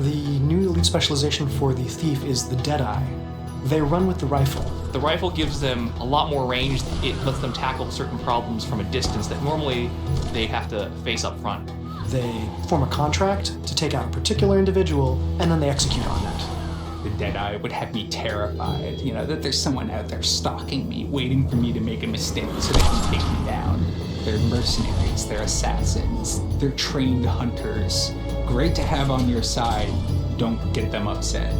The new elite specialization for the Thief is the Deadeye. They run with the rifle. The rifle gives them a lot more range. It lets them tackle certain problems from a distance that normally they have to face up front. They form a contract to take out a particular individual, and then they execute on that. The Deadeye would have me terrified, that there's someone out there stalking me, waiting for me to make a mistake so they can take me down. They're mercenaries, they're assassins, they're trained hunters. Great to have on your side. Don't get them upset.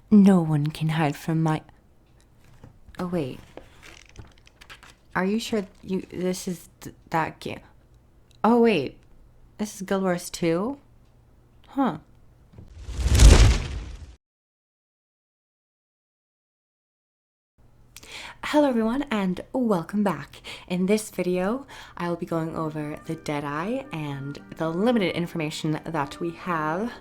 No one can hide from my... Oh, wait. Are you sure this is that game? Oh, wait. This is Guild Wars 2? Huh. Hello everyone and welcome back. In this video, I will be going over the Deadeye and the limited information that we have.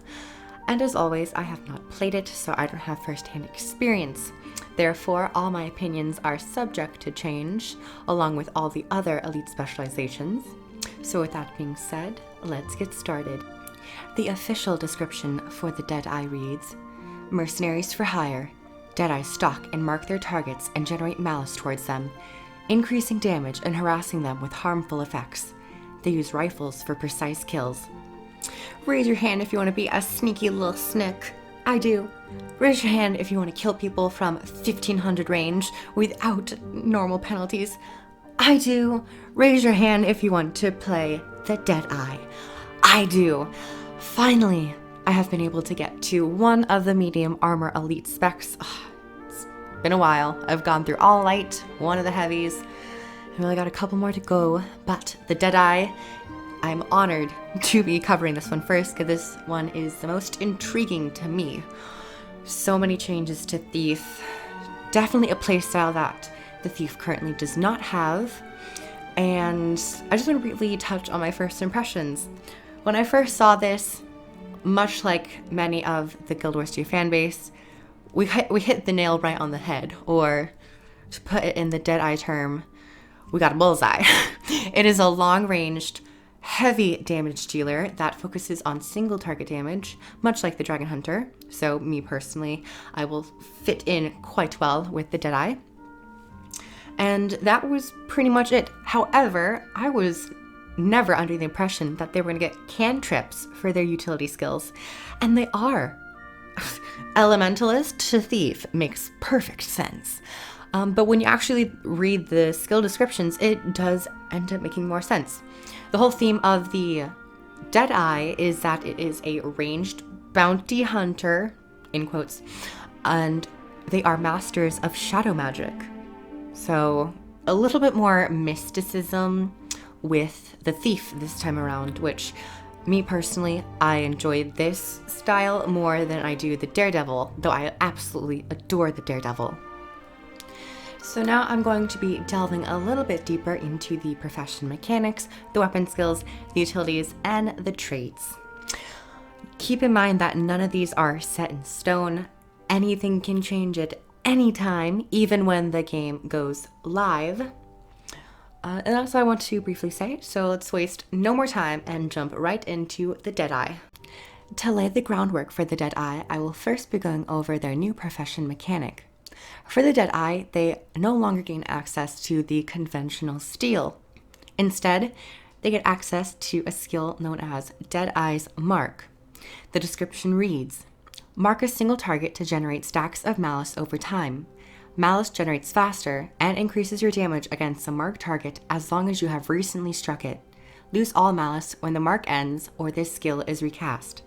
And as always, I have not played it, so I don't have first-hand experience. Therefore, all my opinions are subject to change, along with all the other elite specializations. So with that being said, let's get started. The official description for the Deadeye reads, Mercenaries for hire. Deadeye stalk and mark their targets and generate malice towards them, increasing damage and harassing them with harmful effects. They use rifles for precise kills. Raise your hand if you want to be a sneaky little snick. I do. Raise your hand if you want to kill people from 1500 range without normal penalties. I do. Raise your hand if you want to play the Deadeye. I do. Finally, I have been able to get to one of the medium armor elite specs. It's been a while. I've gone through all light, one of the heavies. I really got a couple more to go, but the Deadeye, I'm honored to be covering this one first because this one is the most intriguing to me. So many changes to Thief. Definitely a playstyle that the Thief currently does not have. And I just want to briefly touch on my first impressions. When I first saw this, much like many of the Guild Wars 2 fanbase, we hit the nail right on the head, or to put it in the Deadeye term, we got a bullseye. It is a long-ranged, heavy damage dealer that focuses on single target damage, much like the Dragon Hunter. So me personally, I will fit in quite well with the Deadeye. And that was pretty much it. However, I was never under the impression that they were going to get cantrips for their utility skills. And they are. Elementalist to Thief makes perfect sense. But when you actually read the skill descriptions, it does end up making more sense. The whole theme of the Deadeye is that it is a ranged bounty hunter, in quotes, and they are masters of shadow magic. So a little bit more mysticism with the Thief this time around, which me personally, I enjoyed this style more than I do the Daredevil, though I absolutely adore the Daredevil. So now I'm going to be delving a little bit deeper into the profession mechanics, the weapon skills, the utilities, and the traits. Keep in mind that none of these are set in stone. Anything can change at any time, even when the game goes live. And that's what I want to briefly say, so let's waste no more time and jump right into the Deadeye. To lay the groundwork for the Deadeye, I will first be going over their new profession mechanic. For the Deadeye, they no longer gain access to the conventional steel. Instead, they get access to a skill known as Deadeye's Mark. The description reads, mark a single target to generate stacks of malice over time. Malice generates faster and increases your damage against a marked target as long as you have recently struck it. Lose all malice when the mark ends or this skill is recast.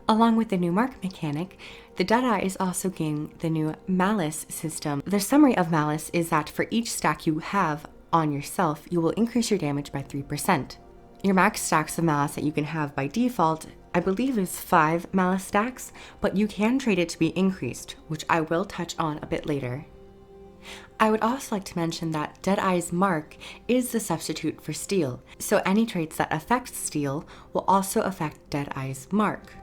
Along with the new mark mechanic, the Deadeye is also gaining the new Malice system. The summary of Malice is that for each stack you have on yourself, you will increase your damage by 3%. Your max stacks of Malice that you can have by default, I believe, is 5 Malice stacks, but you can trade it to be increased, which I will touch on a bit later. I would also like to mention that Deadeye's Mark is the substitute for Steel, so any traits that affect Steel will also affect Deadeye's Mark.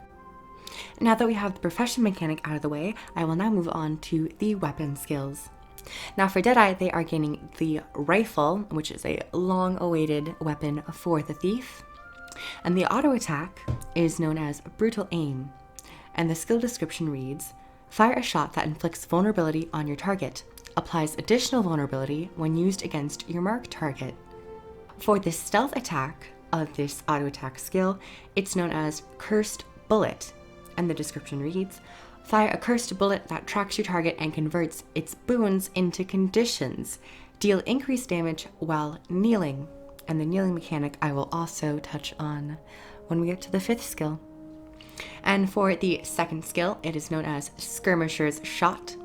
Now that we have the profession mechanic out of the way, I will now move on to the weapon skills. Now for Deadeye, they are gaining the rifle, which is a long-awaited weapon for the Thief, and the auto attack is known as Brutal Aim, and the skill description reads, fire a shot that inflicts vulnerability on your target, applies additional vulnerability when used against your marked target. For the stealth attack of this auto attack skill, it's known as Cursed Bullet, and the description reads, fire a cursed bullet that tracks your target and converts its boons into conditions. Deal increased damage while kneeling. And the kneeling mechanic I will also touch on when we get to the 5th skill. And for the 2nd skill, it is known as Skirmisher's Shot.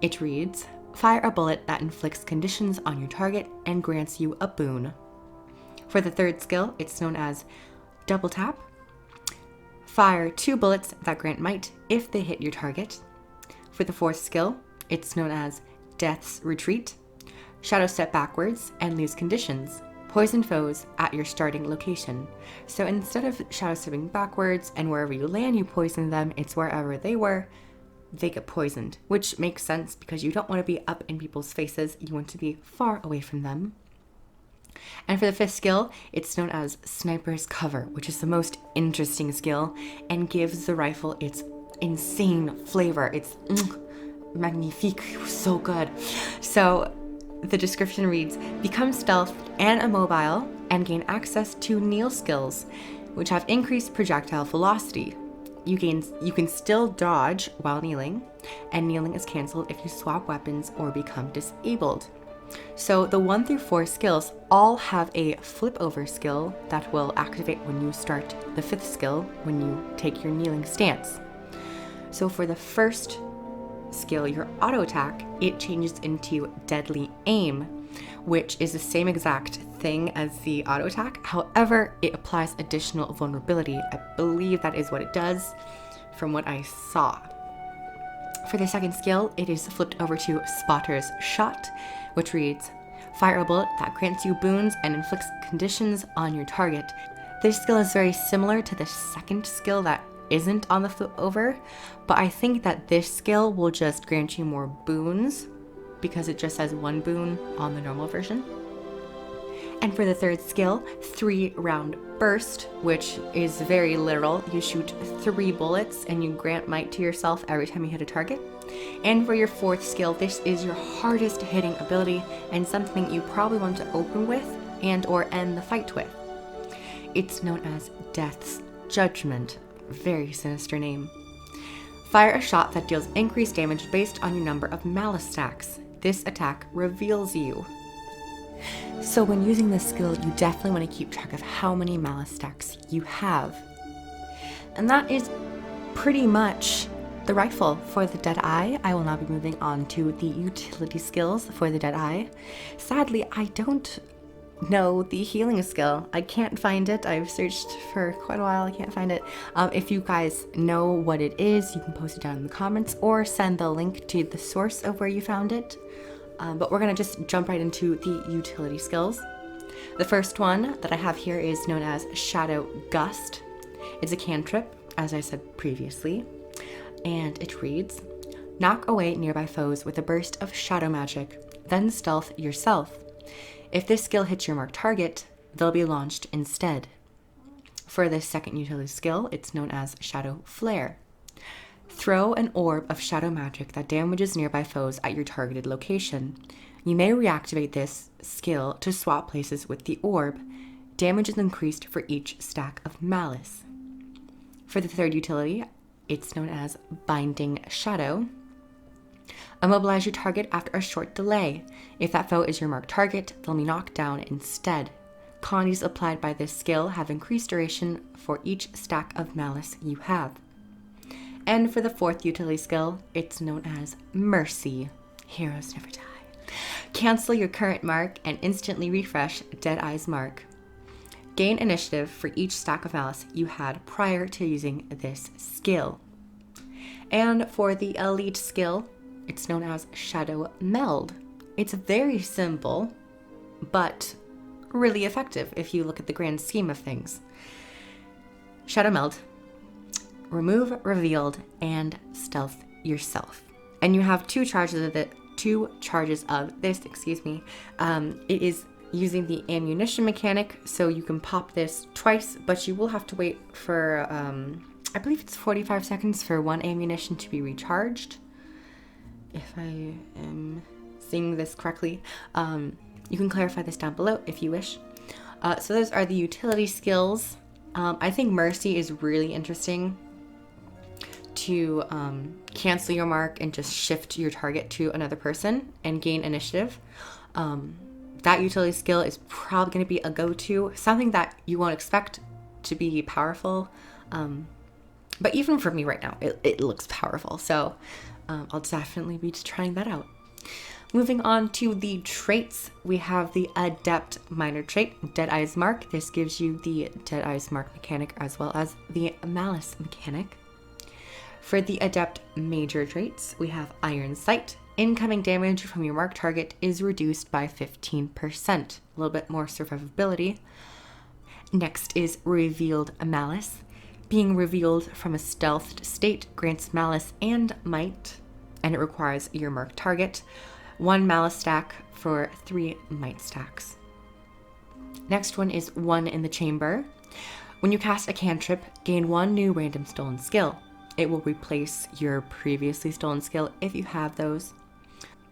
It reads, fire a bullet that inflicts conditions on your target and grants you a boon. For the 3rd skill, it's known as Double Tap. Fire 2 bullets that grant might if they hit your target. For the 4th skill, it's known as Death's Retreat. Shadow step backwards and lose conditions. Poison foes at your starting location. So instead of shadow stepping backwards and wherever you land you poison them, it's wherever they were, they get poisoned. Which makes sense because you don't want to be up in people's faces, you want to be far away from them. And for the 5th skill, it's known as Sniper's Cover, which is the most interesting skill and gives the rifle its insane flavor. It's magnifique, so good. So the description reads, become stealth and immobile and gain access to kneel skills, which have increased projectile velocity. You can still dodge while kneeling, and kneeling is cancelled if you swap weapons or become disabled. So the 1 through 4 skills all have a flip over skill that will activate when you start the 5th skill when you take your kneeling stance. So for the first skill, your auto attack, it changes into Deadly Aim, which is the same exact thing as the auto attack. However, it applies additional vulnerability. I believe that is what it does from what I saw. For the 2nd skill, it is flipped over to Spotter's Shot, which reads, fire a bullet that grants you boons and inflicts conditions on your target. This skill is very similar to the 2nd skill that isn't on the flip over, but I think that this skill will just grant you more boons because it just has 1 boon on the normal version. And for the 3rd skill, 3-round burst, which is very literal. You shoot 3 bullets and you grant might to yourself every time you hit a target. And for your 4th skill, this is your hardest hitting ability and something you probably want to open with and or end the fight with. It's known as Death's Judgment. Very sinister name. Fire a shot that deals increased damage based on your number of Malice stacks. This attack reveals you. So when using this skill, you definitely want to keep track of how many Malice stacks you have. And that is pretty much the rifle for the Deadeye. I will now be moving on to the utility skills for the Deadeye. Sadly, I don't know the healing skill. I can't find it. I've searched for quite a while. I can't find it. If you guys know what it is, you can post it down in the comments or send the link to the source of where you found it. But we're going to just jump right into the utility skills. The first one that I have here is known as Shadow Gust. It's a cantrip, as I said previously, and it reads, knock away nearby foes with a burst of shadow magic, then stealth yourself. If this skill hits your marked target, they'll be launched instead. For the 2nd utility skill, it's known as Shadow Flare. Throw an orb of shadow magic that damages nearby foes at your targeted location. You may reactivate this skill to swap places with the orb. Damage is increased for each stack of Malice. For the 3rd utility, it's known as Binding Shadow. Immobilize your target after a short delay. If that foe is your marked target, they'll be knocked down instead. Condies applied by this skill have increased duration for each stack of Malice you have. And for the 4th utility skill, it's known as Mercy. Heroes never die. Cancel your current mark and instantly refresh Deadeye's mark. Gain initiative for each stack of Malice you had prior to using this skill. And for the elite skill, it's known as Shadow Meld. It's very simple, but really effective if you look at the grand scheme of things. Shadow Meld. Remove Revealed and Stealth yourself. And you have 2 charges of this, It is using the ammunition mechanic, so you can pop this twice, but you will have to wait for, I believe it's 45 seconds for one ammunition to be recharged. If I am seeing this correctly. You can clarify this down below if you wish. So those are the utility skills. I think Mercy is really interesting to cancel your mark and just shift your target to another person and gain initiative. That utility skill is probably going to be a go-to, something that you won't expect to be powerful. But even for me right now, it looks powerful. So I'll definitely be trying that out. Moving on to the traits, we have the Adept minor trait, Deadeye's Mark. This gives you the Deadeye's Mark mechanic as well as the Malice mechanic. For the Adept major traits, we have Iron Sight. Incoming damage from your mark target is reduced by 15%. A little bit more survivability. Next is Revealed Malice. Being revealed from a stealthed state grants Malice and Might, and it requires your mark target 1 Malice stack for 3 Might stacks. Next one is One in the Chamber. When you cast a cantrip, gain 1 new random stolen skill. It will replace your previously stolen skill if you have those.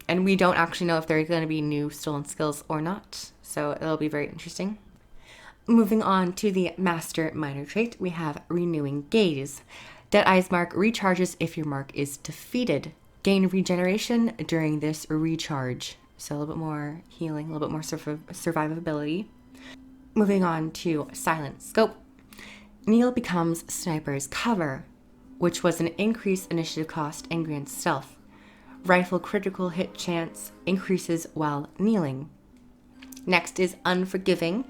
And we don't actually know if there are going to be new stolen skills or not, so it'll be very interesting. Moving on to the Master minor trait, we have Renewing Gaze. Deadeye's Mark recharges if your mark is defeated. Gain regeneration during this recharge. So a little bit more healing, a little bit more survivability. Moving on to Silent Scope. Neil becomes Sniper's Cover, which was an increased initiative cost and grants stealth. Rifle critical hit chance increases while kneeling. Next is Unforgiving.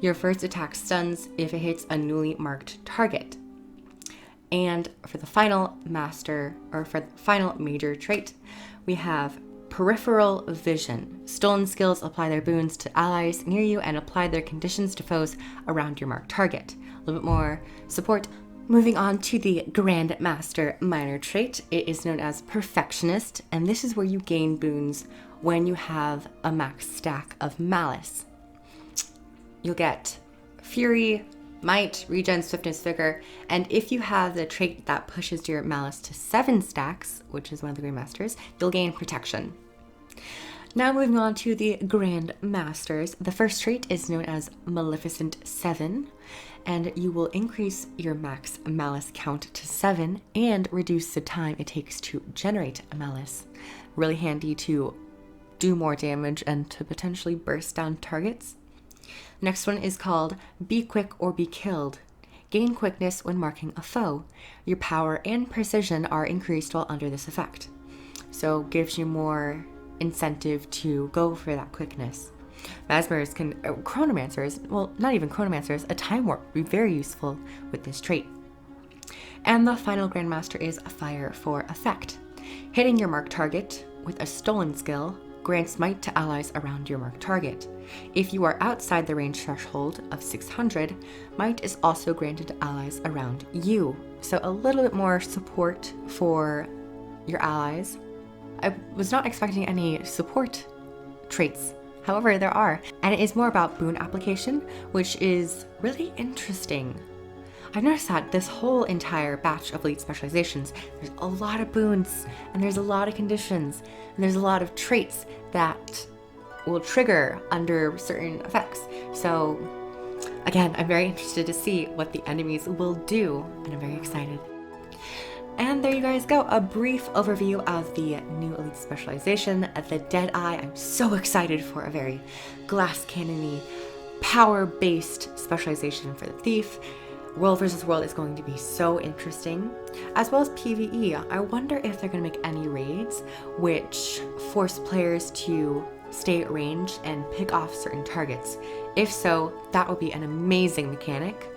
Your first attack stuns if it hits a newly marked target. And for the final major trait, we have Peripheral Vision. Stolen skills apply their boons to allies near you and apply their conditions to foes around your marked target. A little bit more support. Moving on to the Grand Master minor trait, it is known as Perfectionist, and this is where you gain boons when you have a max stack of Malice. You'll get Fury, Might, Regen, Swiftness, Vigor, and if you have the trait that pushes your Malice to 7 stacks, which is one of the Grand Masters, you'll gain Protection. Now moving on to the Grand Masters, the first trait is known as Maleficent 7, and you will increase your max Malice count to 7 and reduce the time it takes to generate a Malice. Really handy to do more damage and to potentially burst down targets. Next one is called Be Quick or Be Killed. Gain quickness when marking a foe. Your power and precision are increased while under this effect. So gives you more incentive to go for that quickness. Chronomancers, well, not even Chronomancers, a Time Warp would be very useful with this trait. And the final Grandmaster is Fire for Effect. Hitting your marked target with a stolen skill grants Might to allies around your marked target. If you are outside the range threshold of 600, Might is also granted to allies around you. So a little bit more support for your allies. I was not expecting any support traits. However, there are, and it is more about boon application, which is really interesting. I've noticed that this whole entire batch of elite specializations, there's a lot of boons, and there's a lot of conditions, and there's a lot of traits that will trigger under certain effects. So again, I'm very interested to see what the enemies will do, and I'm very excited. And there you guys go, a brief overview of the new elite specialization, the Deadeye. I'm so excited for a very glass cannon-y, power-based specialization for the Thief. World versus World is going to be so interesting, as well as PvE. I wonder if they're going to make any raids which force players to stay at range and pick off certain targets. If so, that would be an amazing mechanic.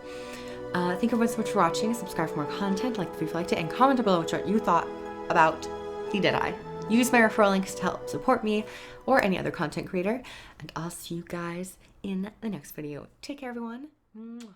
Thank you everyone so much for watching. Subscribe for more content, like the video if you liked it, and comment below what you thought about the Deadeye. Use my referral links to help support me or any other content creator, and I'll see you guys in the next video. Take care, everyone. Mwah.